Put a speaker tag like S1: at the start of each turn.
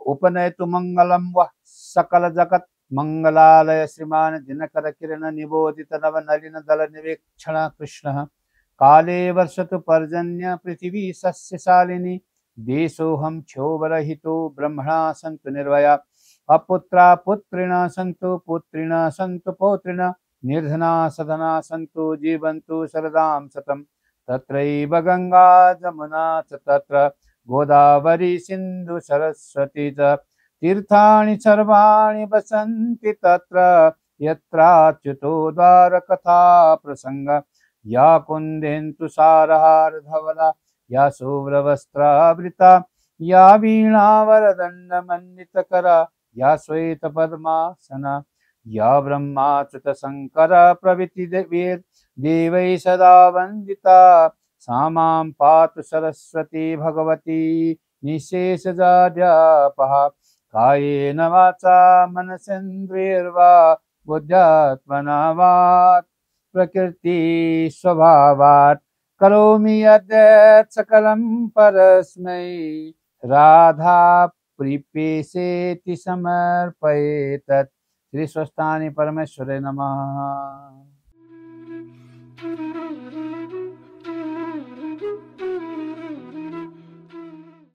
S1: उपनयतु मंगलम वः सकल जगत मंगलालय श्रीमान दिनकर किरण निबोधित नव नलिन दल निवेक्षण कृष्ण काले वर्षतु पर्जन्य पृथिवी सस्यशालिनी देशोऽहं क्षोभरहितो ब्रह्मणा सन्तु निर्भया अपुत्रा पुत्रिण सन्तु पुत्रिण सन्तु पौत्रिण निर्धना सधना सन्तु जीवन्तु शरदां शतम् तत्रैव गंगा जमुना च तत्र गोदावरी सिंधु सरस्वती च तीर्थानि सर्वाणि वसन्ति तत्र यत्राच्युतो द्वारकथा प्रसंग या कुन्देन्दु सारहार धवला या शुभ्रवस्त्रावृता या वीणावरदण्डमण्डितकरा या श्वेतपद्मासना या ब्रह्माच्युत शंकर प्रभृति देवै सदा वन्दिता सा मां पातु सरस्वती भगवती निःशेषजाड्यापहा कायेन वाचा मनसेन्द्रियैर्वा बुद्ध्यात्मना वा प्रकृति स्वभावात् करोमि यद्यत् सकलं परस्मै राधा प्रीपेसेति समर्पयेतत्। श्री स्वस्थानी परमेश्वरे नमः।